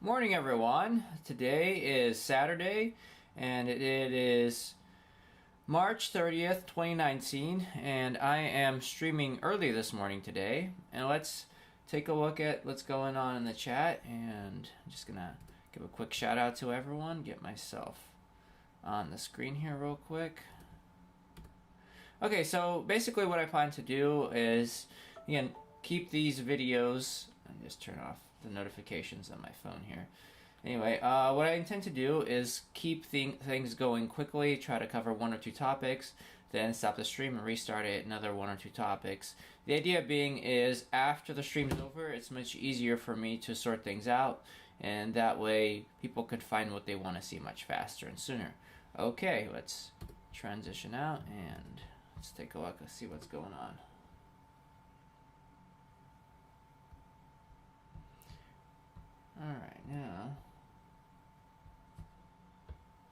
Morning, everyone. Today is Saturday, and it is March 30th, 2019, and I am streaming early this morning today. And let's take a look at what's going on in the chat, and I'm just gonna give a quick shout out to everyone, get myself on the screen here real quick. Okay, so basically what I plan to do is, again, keep these videos, and just turn off the notifications on my phone here. Anyway, what I intend to do is keep things going quickly, try to cover one or two topics, then stop the stream and restart it, another one or two topics. The idea being is after the stream's over, it's much easier for me to sort things out, and that way people could find what they want to see much faster and sooner. Okay, let's transition out and let's take a look and see what's going on. Alright, now,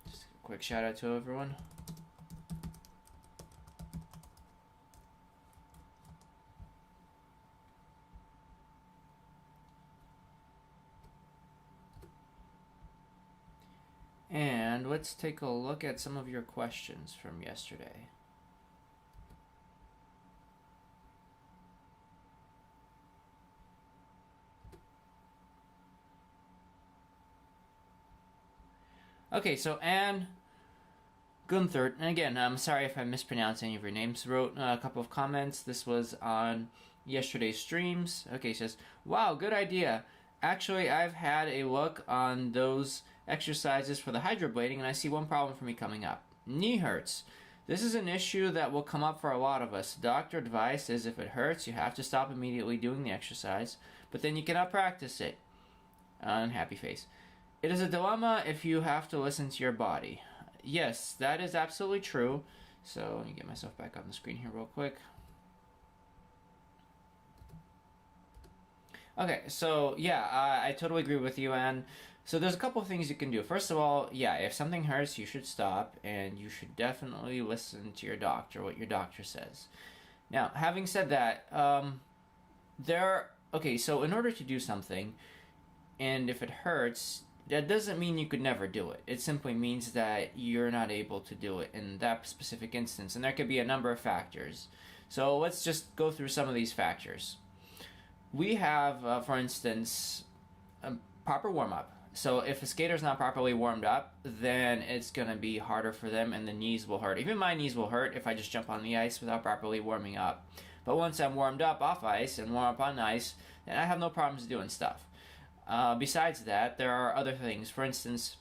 just a quick shout out to everyone. And let's take a look at some of your questions from yesterday. Okay, so Anne Gunther, and again, I'm sorry if I mispronounce any of your names, wrote a couple of comments. This was on yesterday's streams. Okay, she says, wow, good idea. Actually, I've had a look on those exercises for the hydroblading, and I see one problem for me coming up. Knee hurts. This is an issue that will come up for a lot of us. Doctor advice is if it hurts, you have to stop immediately doing the exercise, but then you cannot practice it. Unhappy face. It is a dilemma if you have to listen to your body. Yes, that is absolutely true. So let me get myself back on the screen here real quick. Okay, so yeah, I totally agree with you, Anne. So there's a couple of things you can do. First of all, yeah, if something hurts, you should stop, and you should definitely listen to your doctor, what your doctor says. Now, having said that, okay, so in order to do something, and if it hurts, that doesn't mean you could never do it. It simply means that you're not able to do it in that specific instance, and there could be a number of factors. So let's just go through some of these factors. We have, for instance, a proper warm-up. So if a skater's not properly warmed up, then it's going to be harder for them, and the knees will hurt. Even my knees will hurt if I just jump on the ice without properly warming up. But once I'm warmed up off ice and warm up on ice, then I have no problems doing stuff. Besides that, there are other things. For instance,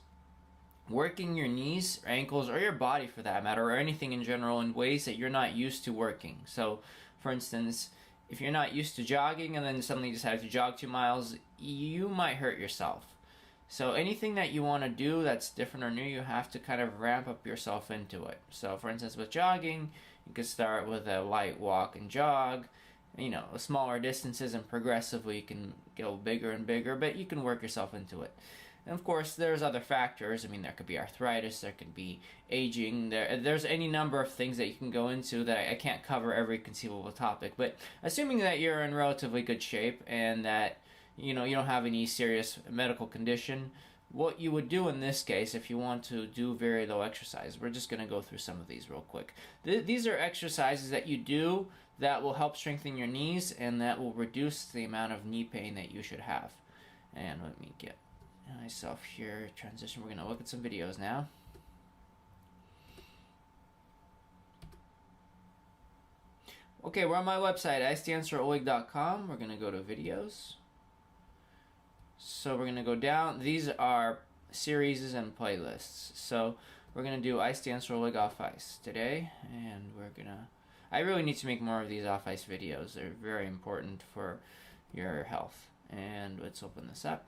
working your knees, or ankles, or your body for that matter, or anything in general in ways that you're not used to working. So, for instance, if you're not used to jogging and then suddenly decide to jog 2 miles, you might hurt yourself. So anything that you want to do that's different or new, you have to kind of ramp up yourself into it. So, for instance, with jogging, you could start with a light walk and jog, smaller distances, and progressively you can go bigger and bigger, but you can work yourself into it. And of course, there's other factors. I mean, there could be arthritis, there could be aging, there's any number of things that you can go into that I can't cover every conceivable topic. But assuming that you're in relatively good shape and that you don't have any serious medical condition, what you would do in this case if you want to do very low exercise, we're just going to go through some of these real quick. These are exercises that you do that will help strengthen your knees and that will reduce the amount of knee pain that you should have. And let me get myself here, transition. We're going to look at some videos now. Okay, we're on my website, icedanceroleg.com. We're going to go to videos. So we're going to go down. These are series and playlists. So we're going to do Ice Dancer Oleg Off Ice today. And we're going to... I really need to make more of these off ice videos. They're very important for your health. And let's open this up.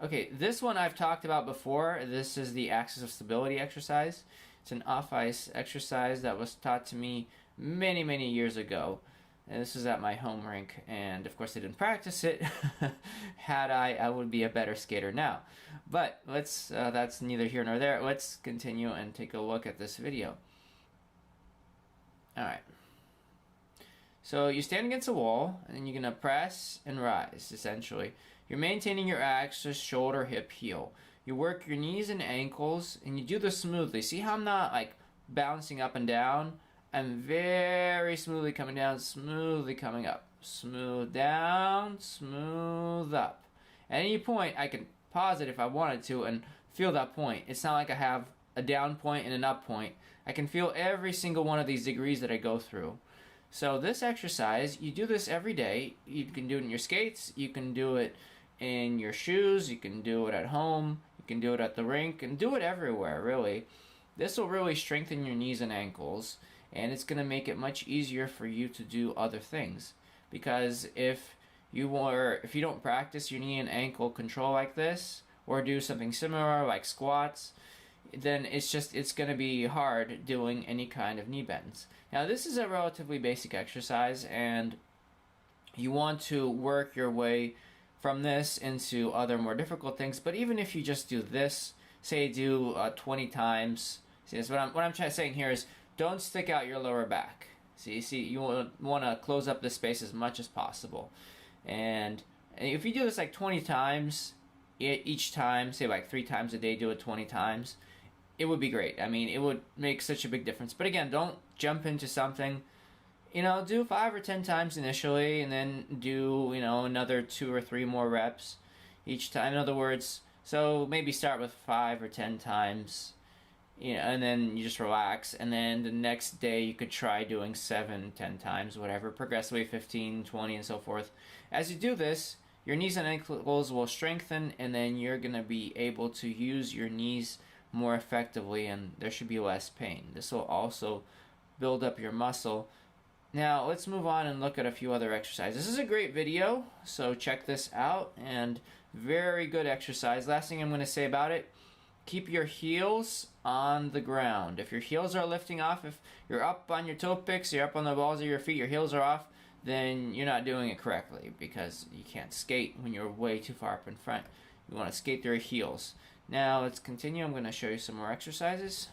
Okay, this one I've talked about before. This is the Axis of Stability exercise. It's an off ice exercise that was taught to me many, many years ago. And this is at my home rink, and of course I didn't practice it. Had I would be a better skater now. But that's neither here nor there. Let's continue and take a look at this video. Alright. So you stand against a wall, and you're gonna press and rise. Essentially, you're maintaining your axis, shoulder, hip, heel. You work your knees and ankles, and you do this smoothly. See how I'm not like bouncing up and down? I'm very smoothly coming down, smoothly coming up. Smooth down, smooth up. At any point, I can pause it if I wanted to and feel that point. It's not like I have a down point and an up point. I can feel every single one of these degrees that I go through. So this exercise, you do this every day. You can do it in your skates, you can do it in your shoes, you can do it at home, you can do it at the rink, and do it everywhere, really. This will really strengthen your knees and ankles, and it's going to make it much easier for you to do other things. Because if you don't practice your knee and ankle control like this, or do something similar like squats, then it's going to be hard doing any kind of knee bends. Now this is a relatively basic exercise, and you want to work your way from this into other more difficult things. But even if you just do this, say do 20 times. See, what I'm saying here is don't stick out your lower back. See, you want to close up the space as much as possible. And if you do this like 20 times, each time, say like 3 times a day, do it 20 times, it would be great. I mean, it would make such a big difference. But again, don't jump into something. Do 5 or 10 times initially, and then do, another 2 or 3 more reps each time. In other words, so maybe start with 5 or 10 times, and then you just relax. And then the next day you could try doing 7, 10 times, whatever, progressively 15, 20, and so forth. As you do this, your knees and ankles will strengthen, and then you're going to be able to use your knees more effectively, and there should be less pain. This will also build up your muscle. Now let's move on and look at a few other exercises. This is a great video, so check this out, and very good exercise. Last thing I'm going to say about it, keep your heels on the ground. If your heels are lifting off, if you're up on your toe picks, you're up on the balls of your feet, your heels are off, then you're not doing it correctly, because you can't skate when you're way too far up in front. You want to skate through your heels. Now let's continue. I'm going to show you some more exercises.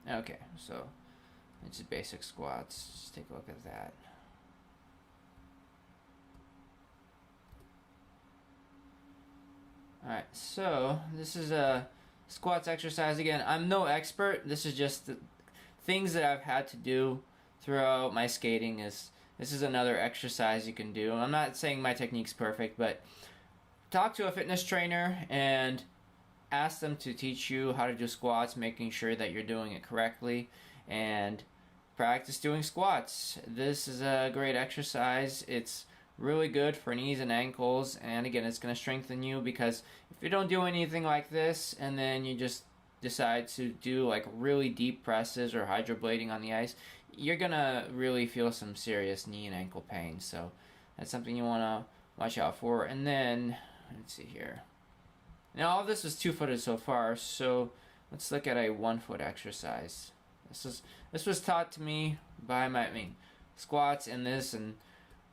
Okay, so it's just basic squats. Just take a look at that. Alright, so this is a squats exercise. Again, I'm no expert. This is just the things that I've had to do throughout my skating. This is another exercise you can do. I'm not saying my technique's perfect, but talk to a fitness trainer and ask them to teach you how to do squats, making sure that you're doing it correctly, and practice doing squats. This is a great exercise. It's really good for knees and ankles, and again, it's going to strengthen you, because if you don't do anything like this and then you just decide to do like really deep presses or hydroblading on the ice, you're going to really feel some serious knee and ankle pain. So that's something you want to watch out for. And then, let's see here. Now all of this was 2-footed so far, so let's look at a 1-foot exercise. This was taught to me by squats and this and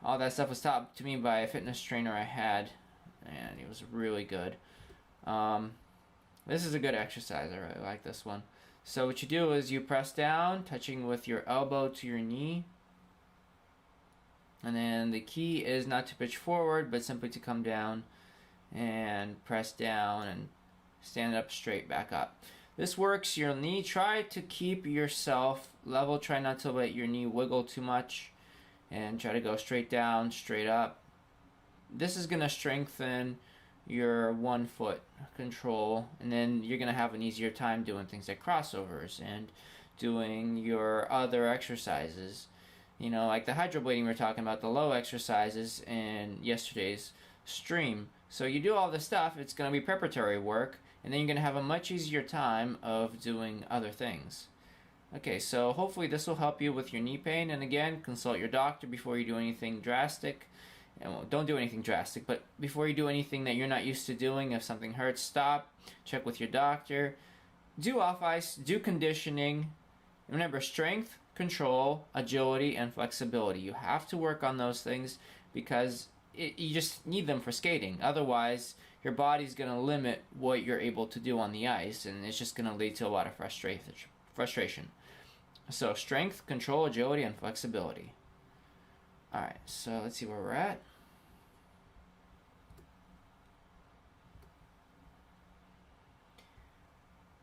all that stuff was taught to me by a fitness trainer I had, and he was really good. This is a good exercise. I really like this one. So what you do is you press down, touching with your elbow to your knee. And then the key is not to pitch forward, but simply to come down and press down and stand up straight back up. This works your knee. Try to keep yourself level. Try not to let your knee wiggle too much. And try to go straight down, straight up. This is going to strengthen your 1-foot control, and then you're going to have an easier time doing things like crossovers and doing your other exercises. Like the hydroblading we were talking about, the low exercises in yesterday's stream. So you do all this stuff, it's going to be preparatory work, and then you're going to have a much easier time of doing other things. Okay, so hopefully this will help you with your knee pain, and again, consult your doctor before you do anything drastic. And don't do anything drastic, but before you do anything that you're not used to doing, if something hurts, stop, check with your doctor, do off ice, do conditioning. Remember, strength, control, agility, and flexibility. You have to work on those things, because you just need them for skating. Otherwise, your body's going to limit what you're able to do on the ice, and it's just going to lead to a lot of frustration. So strength, control, agility, and flexibility. Alright, so let's see where we're at.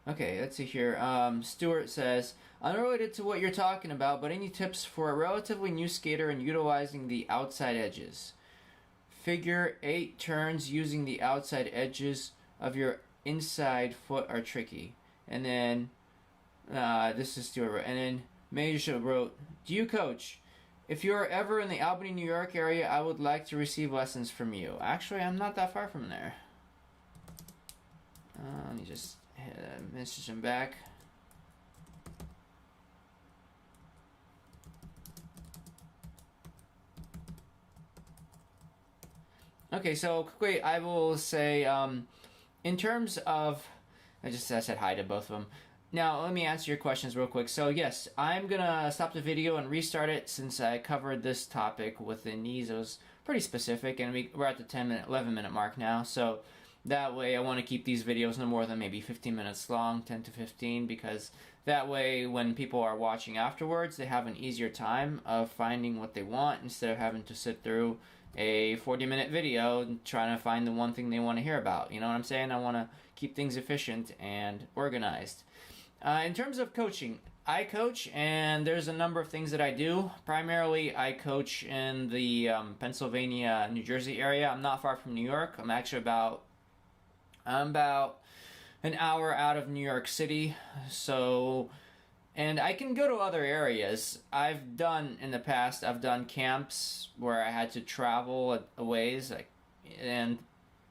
Okay, let's see here. Stuart says, unrelated to what you're talking about, but any tips for a relatively new skater in utilizing the outside edges? Figure 8 turns using the outside edges of your inside foot are tricky. And then, this is Stuart. And then Major wrote, do you coach? If you are ever in the Albany, New York area, I would like to receive lessons from you. Actually, I'm not that far from there. Let me just message him back. Okay, so quickly, I will say, in terms of, I said hi to both of them. Now, let me answer your questions real quick. So, yes, I'm going to stop the video and restart it since I covered this topic with the knees. It was pretty specific, and we're at the 11 minute mark now. So, that way, I want to keep these videos no more than maybe 15 minutes long, 10 to 15, because that way, when people are watching afterwards, they have an easier time of finding what they want instead of having to sit through a 40-minute video and trying to find the one thing they want to hear about. You know what I'm saying? I want to keep things efficient and organized. In terms of coaching, I coach, and there's a number of things that I do. Primarily, I coach in the Pennsylvania, New Jersey area. I'm not far from New York. I'm actually about an hour out of New York City. So, and I can go to other areas. I've done camps where I had to travel a ways, and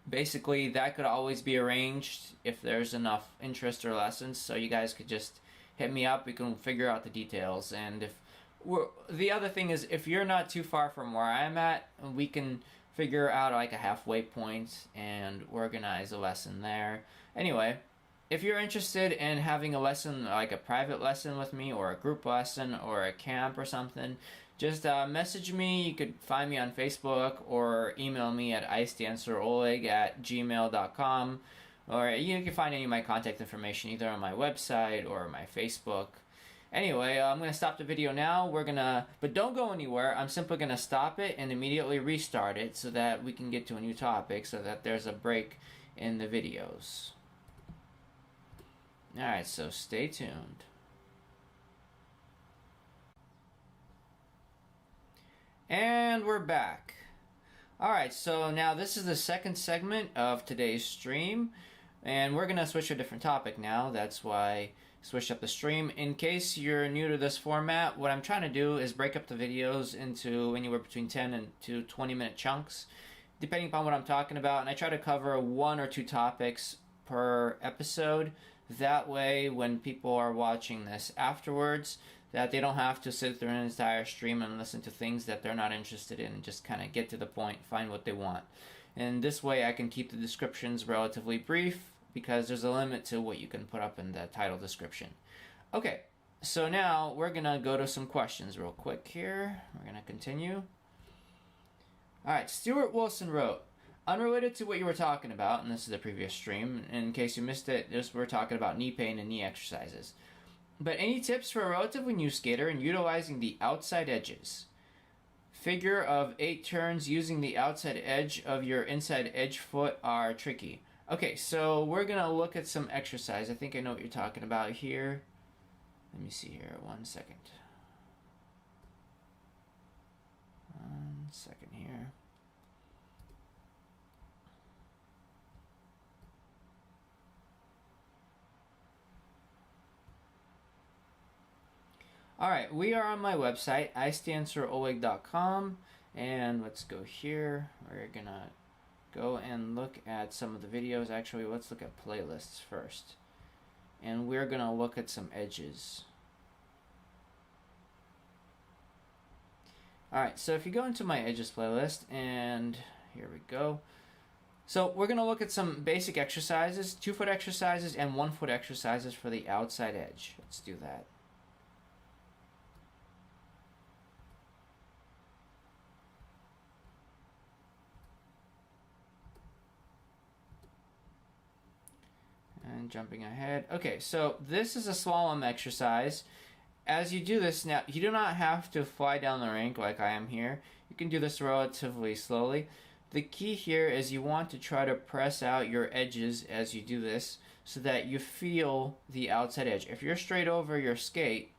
basically that could always be arranged if there's enough interest or lessons. So you guys could just hit me up. We can figure out the details. And the other thing is, if you're not too far from where I'm at, we can figure out like a halfway point and organize a lesson there. Anyway, if you're interested in having a lesson, like a private lesson with me, or a group lesson, or a camp or something, just message me. You could find me on Facebook or email me at istanceroleg@gmail.com, or you can find any of my contact information either on my website or my Facebook. Anyway, I'm going to stop the video now. But don't go anywhere. I'm simply going to stop it and immediately restart it so that we can get to a new topic, so that there's a break in the videos. Alright, so stay tuned. And we're back. Alright, so now this is the second segment of today's stream, and we're going to switch to a different topic now. That's why I switched up the stream. In case you're new to this format, what I'm trying to do is break up the videos into anywhere between 10 and to 20 minute chunks, depending upon what I'm talking about, and I try to cover 1 or 2 topics per episode. That way, when people are watching this afterwards, that they don't have to sit through an entire stream and listen to things that they're not interested in, and just kind of get to the point, find what they want. And this way I can keep the descriptions relatively brief, because there's a limit to what you can put up in the title description. Okay, so now we're going to go to some questions real quick here. We're going to continue. Alright, Stuart Wilson wrote, unrelated to what you were talking about, and this is the previous stream, in case you missed it, we're talking about knee pain and knee exercises. But any tips for a relatively new skater in utilizing the outside edges? Figure of 8 turns using the outside edge of your inside edge foot are tricky. Okay, so we're going to look at some exercise. I think I know what you're talking about here. Let me see here, 1 second. 1 second here. Alright, we are on my website, istanceroleg.com, and let's go here. We're gonna go and look at some of the videos. Actually, let's look at playlists first. And we're gonna look at some edges. Alright, so if you go into my edges playlist, and here we go. So we're gonna look at some basic exercises, 2-foot exercises and 1-foot exercises for the outside edge. Let's do that. jumping ahead. Okay, so this is a slalom exercise. As you do this now, you do not have to fly down the rink like I am here. You can do this relatively slowly. The key here is you want to try to press out your edges as you do this so that you feel the outside edge. If you're straight over your skate,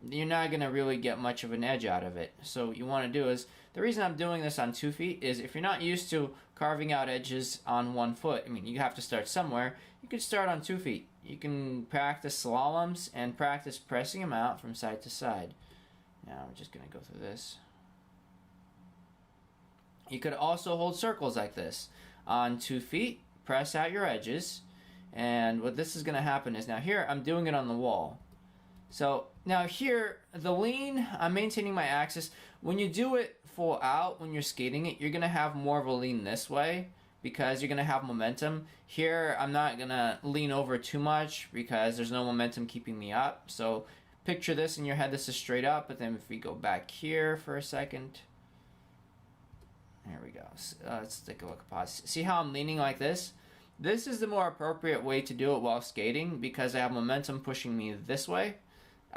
you're not going to really get much of an edge out of it. So what you want to do is, the reason I'm doing this on 2 feet is if you're not used to carving out edges on 1 foot, I mean, you have to start somewhere, you can start on 2 feet. You can practice slaloms and practice pressing them out from side to side. Now we're just going to go through this. You could also hold circles like this. On 2 feet, press out your edges. And what this is going to happen is, now here I'm doing it on the wall. So now here, the lean, I'm maintaining my axis. When you do it full out, when you're skating it, you're going to have more of a lean this way because you're going to have momentum. Here, I'm not going to lean over too much because there's no momentum keeping me up. So picture this in your head, this is straight up, but then if we go back here for a second, there we go. Let's take a look, pause. See how I'm leaning like this? This is the more appropriate way to do it while skating because I have momentum pushing me this way.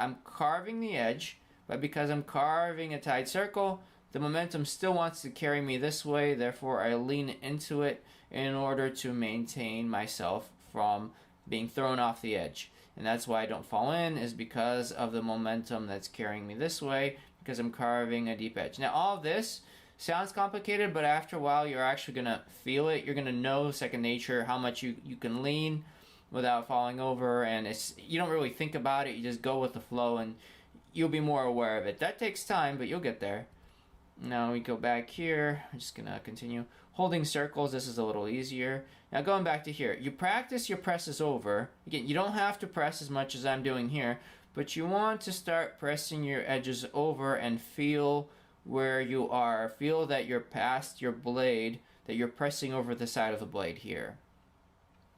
I'm carving the edge, but because I'm carving a tight circle, the momentum still wants to carry me this way, therefore I lean into it in order to maintain myself from being thrown off the edge. And that's why I don't fall in, is because of the momentum that's carrying me this way, because I'm carving a deep edge. Now all of this sounds complicated, but after a while you're actually going to feel it. You're going to know second nature how much you can lean without falling over, and you don't really think about it, you just go with the flow and you'll be more aware of it. That takes time, but you'll get there. Now we go back here. I'm just gonna continue holding circles. This is a little easier. Now going back to here, you practice your presses over. Again, you don't have to press as much as I'm doing here, but you want to start pressing your edges over and feel where you are. Feel that you're past your blade, that you're pressing over the side of the blade here.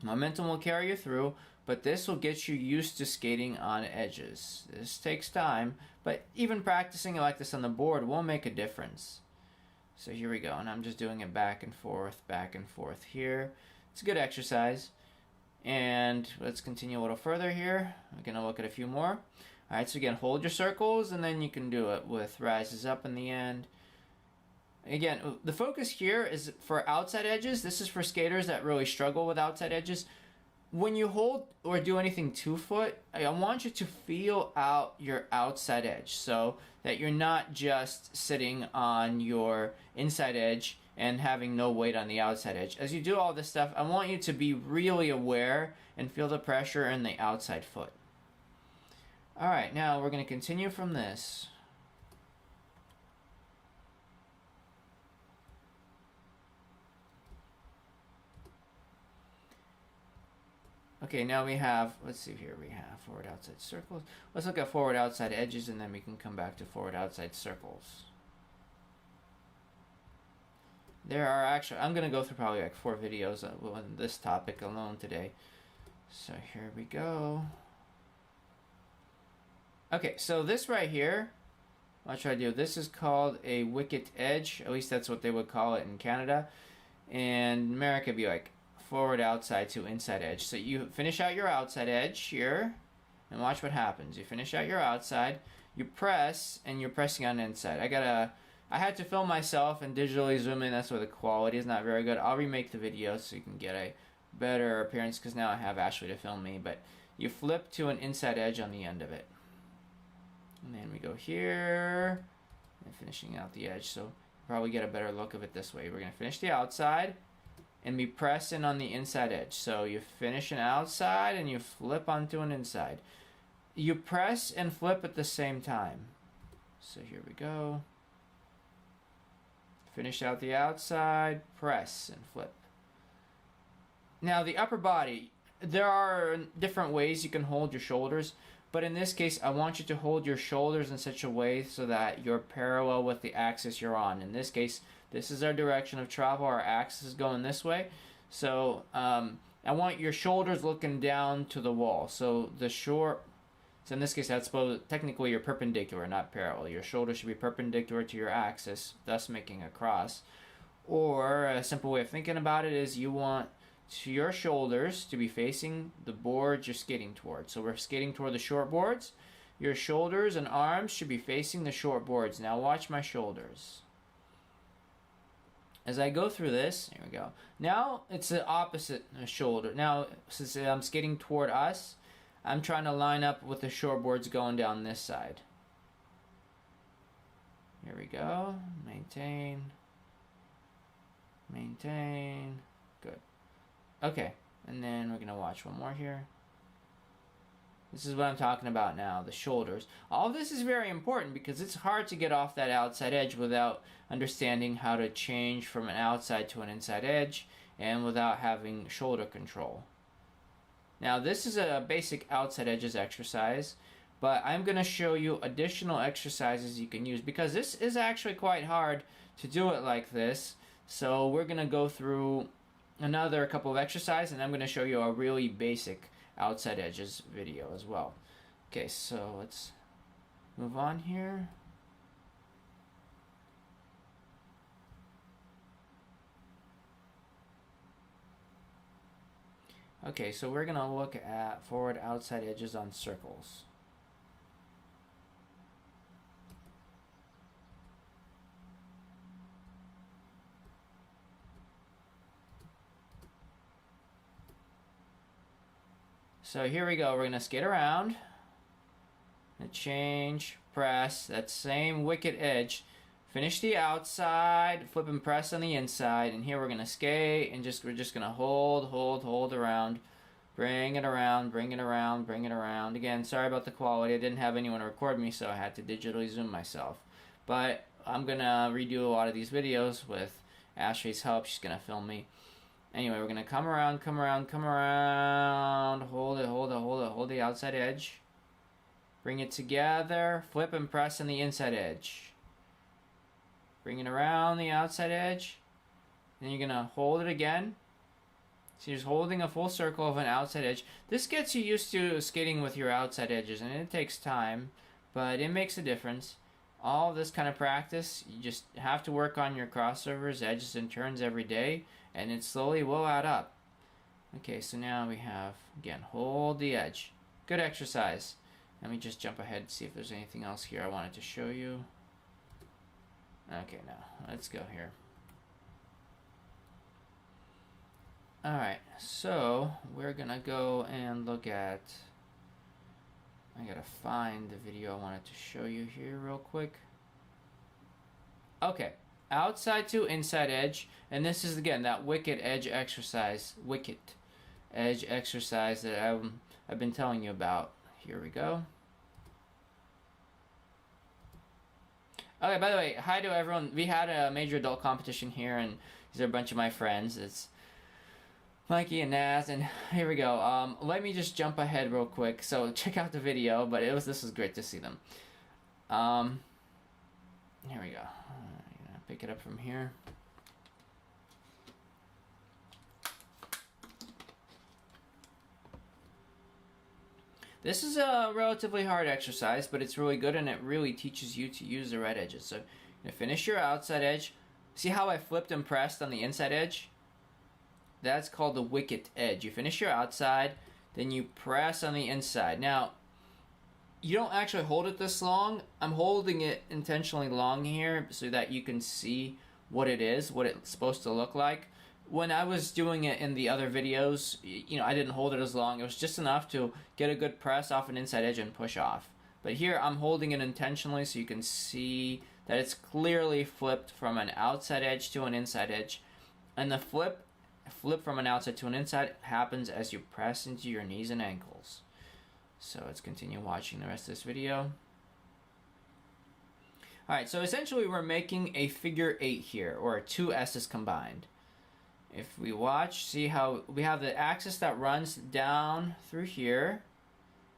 Momentum will carry you through, but this will get you used to skating on edges. This takes time, but even practicing it like this on the board will make a difference. So here we go, and I'm just doing it back and forth here. It's a good exercise. And let's continue a little further here. We're going to look at a few more. Alright, so again, hold your circles, and then you can do it with rises up in the end. Again, the focus here is for outside edges. This is for skaters that really struggle with outside edges. When you hold or do anything 2 foot, I want you to feel out your outside edge so that you're not just sitting on your inside edge and having no weight on the outside edge. As you do all this stuff, I want you to be really aware and feel the pressure in the outside foot. Alright, now we're going to continue from this. Okay, now we have, let's see here, we have forward outside circles. Let's look at forward outside edges, and then we can come back to forward outside circles. There are actually, I'm going to go through probably like 4 videos on this topic alone today. So here we go. Okay, so this right here, I'll try to do, this is called a wicket edge. At least that's what they would call it in Canada. And America would be like forward outside to inside edge. So you finish out your outside edge here, and watch what happens. You finish out your outside, you press, and you're pressing on inside. I had to film myself and digitally zoom in. That's why the quality is not very good. I'll remake the video so you can get a better appearance, because now I have Ashley to film me. But you flip to an inside edge on the end of it, and then we go here and finishing out the edge. So probably get a better look of it this way. We're going to finish the outside and be pressing on the inside edge. So you finish an outside and you flip onto an inside. You press and flip at the same time. So here we go. Finish out the outside, press and flip. Now the upper body, there are different ways you can hold your shoulders, but in this case I want you to hold your shoulders in such a way so that you're parallel with the axis you're on. In this case, this is our direction of travel. Our axis is going this way. So I want your shoulders looking down to the wall. So so in this case, that's supposed technically you're perpendicular, not parallel. Your shoulders should be perpendicular to your axis, thus making a cross. Or a simple way of thinking about it is you want to your shoulders to be facing the board you're skating towards. So we're skating toward the short boards. Your shoulders and arms should be facing the short boards. Now watch my shoulders. As I go through this, here we go. Now it's the opposite shoulder. Now, since I'm skating toward us, I'm trying to line up with the short boards going down this side. Here we go. Maintain. Maintain. Good. Okay. And then we're going to watch one more here. This is what I'm talking about now, the shoulders. All of this is very important because it's hard to get off that outside edge without understanding how to change from an outside to an inside edge and without having shoulder control. Now this is a basic outside edges exercise, but I'm going to show you additional exercises you can use because this is actually quite hard to do it like this. So we're going to go through another couple of exercises and I'm going to show you a really basic outside edges video as well. Okay, so let's move on here. Okay, so we're gonna look at forward outside edges on circles. So here we go, we're going to skate around, and change, press, that same wicket edge, finish the outside, flip and press on the inside, and here we're going to skate, and we're just going to hold around, bring it around, bring it around, bring it around. Again, sorry about the quality, I didn't have anyone record me, so I had to digitally zoom myself. But I'm going to redo a lot of these videos with Ashley's help, she's going to film me. Anyway, we're going to come around, hold the outside edge. Bring it together, flip and press on the inside edge. Bring it around the outside edge. Then you're going to hold it again. So you're just holding a full circle of an outside edge. This gets you used to skating with your outside edges, and it takes time, but it makes a difference. All this kind of practice, you just have to work on your crossovers, edges, and turns every day, and it slowly will add up. Okay, so now we have, again, hold the edge. Good exercise. Let me just jump ahead and see if there's anything else here I wanted to show you. Okay, now, let's go here. Alright, so we're gonna go and look at, I gotta find the video I wanted to show you here real quick. Okay, outside to inside edge, and this is again that wicket edge exercise that I've been telling you about. Here we go. Okay, by the way, hi to everyone. We had a major adult competition here, and these are a bunch of my friends. It's Mikey and Naz, and here we go. Let me just jump ahead real quick. So check out the video, but this was great to see them. Here we go. I'm gonna pick it up from here. This is a relatively hard exercise, but it's really good, and it really teaches you to use the right edges. So you're gonna finish your outside edge. See how I flipped and pressed on the inside edge? That's called the wicket edge. You finish your outside, then you press on the inside. Now, you don't actually hold it this long. I'm holding it intentionally long here so that you can see what it is, what it's supposed to look like. When I was doing it in the other videos, I didn't hold it as long. It was just enough to get a good press off an inside edge and push off. But here, I'm holding it intentionally so you can see that it's clearly flipped from an outside edge to an inside edge. And the flip from an outside to an inside happens as you press into your knees and ankles. So let's continue watching the rest of this video. Alright, so essentially we're making a figure 8 here, or two S's combined. If we watch, see how we have the axis that runs down through here,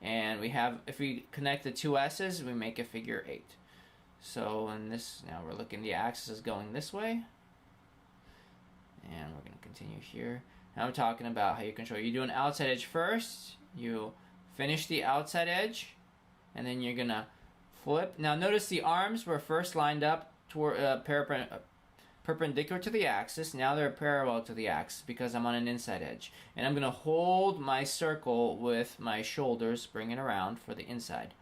and if we connect the two S's, we make a figure 8. So now we're looking, the axis is going this way. And we're going to continue here. Now I'm talking about how you control. You do an outside edge first. You finish the outside edge. And then you're going to flip. Now notice the arms were first lined up toward perpendicular to the axis. Now they're parallel to the axis because I'm on an inside edge. And I'm going to hold my circle with my shoulders, bring it around for the inside.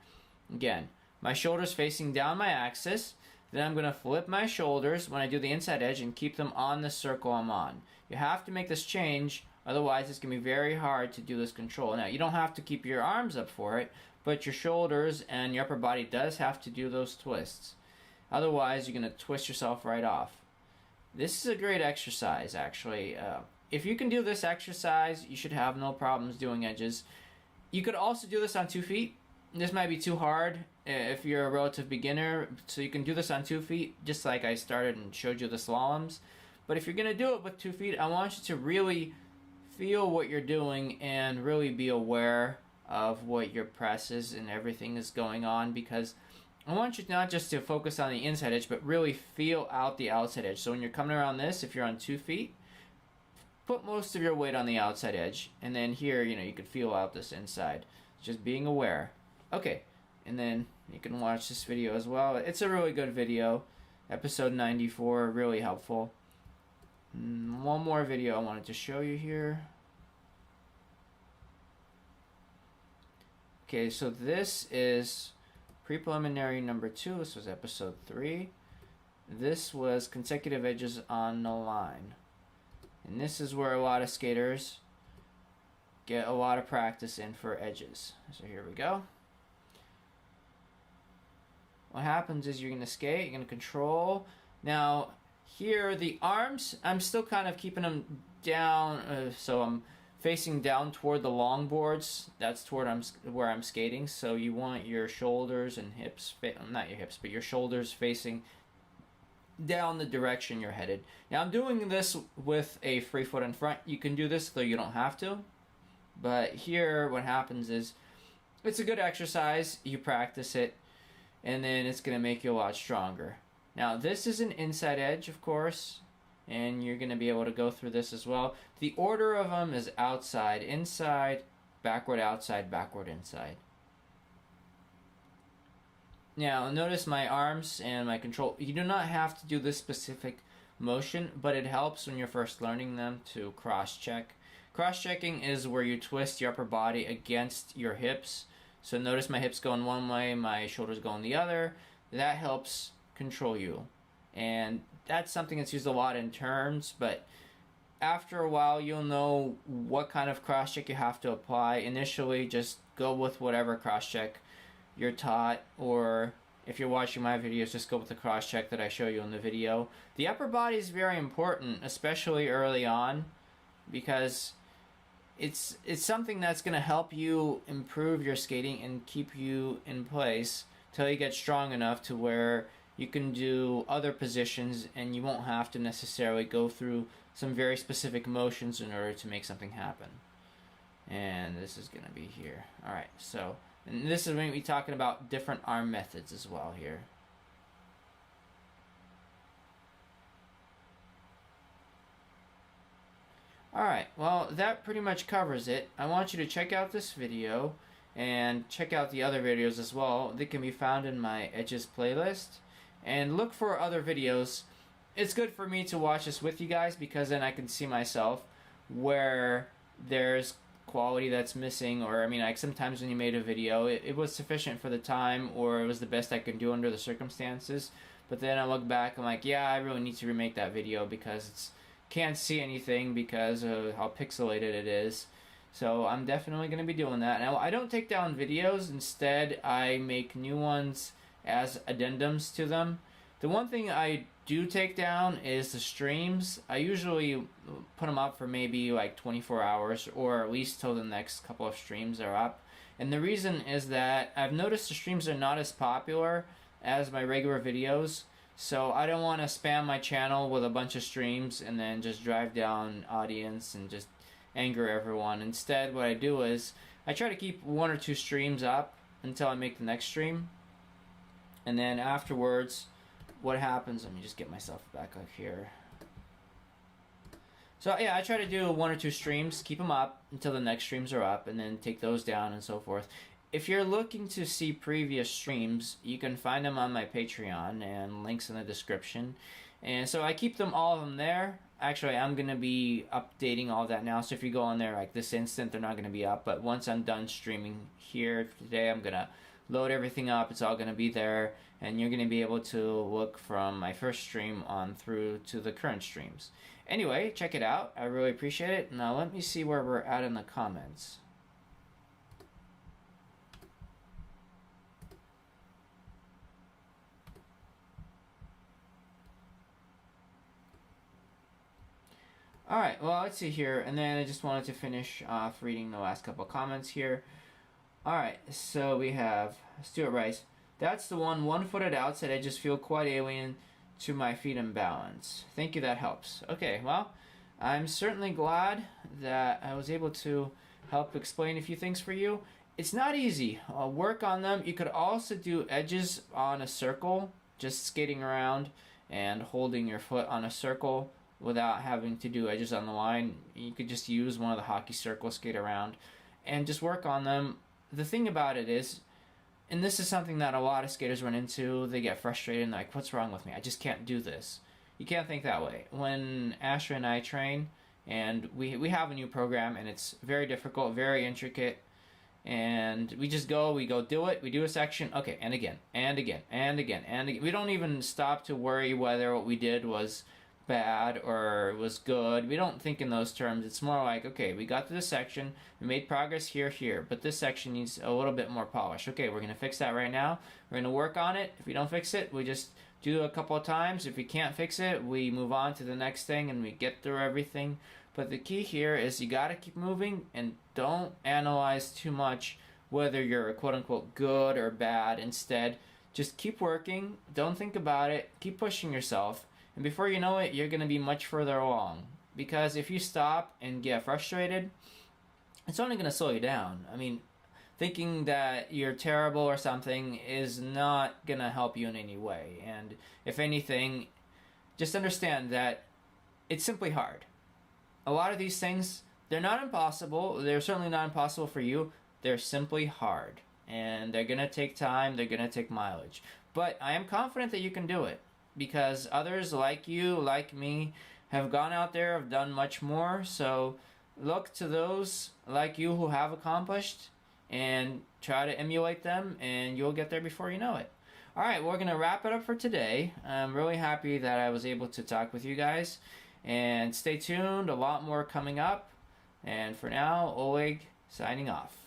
Again, my shoulders facing down my axis. Then I'm going to flip my shoulders when I do the inside edge and keep them on the circle I'm on. You have to make this change, otherwise it's going to be very hard to do this control. Now, you don't have to keep your arms up for it, but your shoulders and your upper body does have to do those twists. Otherwise, you're going to twist yourself right off. This is a great exercise, actually. If you can do this exercise, you should have no problems doing edges. You could also do this on 2 feet. This might be too hard if you're a relative beginner, so you can do this on 2 feet, just like I started and showed you the slaloms. But if you're going to do it with 2 feet, I want you to really feel what you're doing and really be aware of what your presses and everything is going on, because I want you not just to focus on the inside edge, but really feel out the outside edge. So when you're coming around this, if you're on 2 feet, put most of your weight on the outside edge, and then here, you can feel out this inside. Just being aware. Okay, and then you can watch this video as well. It's a really good video. Episode 94, really helpful. One more video I wanted to show you here. Okay, so this is pre-preliminary number 2. This was episode 3. This was consecutive edges on the line. And this is where a lot of skaters get a lot of practice in for edges. So here we go. What happens is you're going to skate, you're going to control. Now, here, the arms, I'm still kind of keeping them down, so I'm facing down toward the long boards. That's toward where I'm skating, so you want your shoulders and hips, not your hips, but your shoulders facing down the direction you're headed. Now, I'm doing this with a free foot in front. You can do this, though you don't have to. But here, what happens is, it's a good exercise. You practice it, and then it's going to make you a lot stronger. Now, this is an inside edge, of course, and you're going to be able to go through this as well. The order of them is outside, inside, backward, outside, backward, inside. Now, notice my arms and my control. You do not have to do this specific motion, but it helps when you're first learning them to cross-check. Cross-checking is where you twist your upper body against your hips. So notice my hips going one way, my shoulders going the other. That helps control you. And that's something that's used a lot in turns, but after a while you'll know what kind of cross-check you have to apply. Initially, just go with whatever cross-check you're taught, or if you're watching my videos, just go with the cross-check that I show you in the video. The upper body is very important, especially early on, because it's something that's going to help you improve your skating and keep you in place till you get strong enough to where you can do other positions and you won't have to necessarily go through some very specific motions in order to make something happen. And this is going to be here. Alright, so, and this is going to be talking about different arm methods as well here. Alright, well, that pretty much covers it. I want you to check out this video and check out the other videos as well. They can be found in my Edges playlist. And look for other videos. It's good for me to watch this with you guys because then I can see myself where there's quality that's missing, or like sometimes when you made a video it was sufficient for the time, or it was the best I could do under the circumstances, but then I look back, I'm like, yeah, I really need to remake that video because it's can't see anything because of how pixelated it is. So I'm definitely going to be doing that. Now, I don't take down videos. Instead, I make new ones as addendums to them. The one thing I do take down is the streams. I usually put them up for maybe like 24 hours, or at least till the next couple of streams are up. And the reason is that I've noticed the streams are not as popular as my regular videos. So I don't want to spam my channel with a bunch of streams and then just drive down audience and just anger everyone. Instead, what I do is I try to keep 1 or 2 streams up until I make the next stream. And then afterwards, what happens, let me just get myself back up here. So yeah, I try to do 1 or 2 streams, keep them up until the next streams are up, and then take those down and so forth. If you're looking to see previous streams, you can find them on my Patreon, and links in the description. And so I keep them all of them there. Actually, I'm gonna be updating all that now. So if you go on there like this instant, they're not gonna be up. But once I'm done streaming here today, I'm gonna load everything up. It's all gonna be there, and you're gonna be able to look from my first stream on through to the current streams. Anyway, check it out. I really appreciate it. Now let me see where we're at in the comments. Alright, well, let's see here. And then I just wanted to finish off reading the last couple of comments here. Alright, so we have Stuart Rice. That's the one-footed outside. I just feel quite alien to my feet and balance. Thank you, that helps. Okay, well, I'm certainly glad that I was able to help explain a few things for you. It's not easy. I'll work on them. You could also do edges on a circle, just skating around and holding your foot on a circle without having to do edges on the line. You could just use one of the hockey circles, skate around, and just work on them. The thing about it is, and this is something that a lot of skaters run into, they get frustrated and like, what's wrong with me? I just can't do this. You can't think that way. When Asher and I train, and we have a new program, and it's very difficult, very intricate, and we go do it, we do a section, okay, and again, and again, and again, and again. We don't even stop to worry whether what we did was bad or was good. We don't think in those terms. It's more like, okay, we got to this section, we made progress here, but this section needs a little bit more polish. Okay, we're going to fix that right now. We're going to work on it. If we don't fix it, we just do it a couple of times. If we can't fix it, we move on to the next thing and we get through everything. But the key here is you got to keep moving and don't analyze too much whether you're quote-unquote good or bad. Instead, just keep working. Don't think about it. Keep pushing yourself. And before you know it, you're going to be much further along. Because if you stop and get frustrated, it's only going to slow you down. I mean, thinking that you're terrible or something is not going to help you in any way. And if anything, just understand that it's simply hard. A lot of these things, they're not impossible. They're certainly not impossible for you. They're simply hard. And they're going to take time. They're going to take mileage. But I am confident that you can do it. Because others like you, like me, have gone out there, have done much more. So look to those like you who have accomplished and try to emulate them, and you'll get there before you know it. Alright, we're going to wrap it up for today. I'm really happy that I was able to talk with you guys. And stay tuned, a lot more coming up. And for now, Oleg signing off.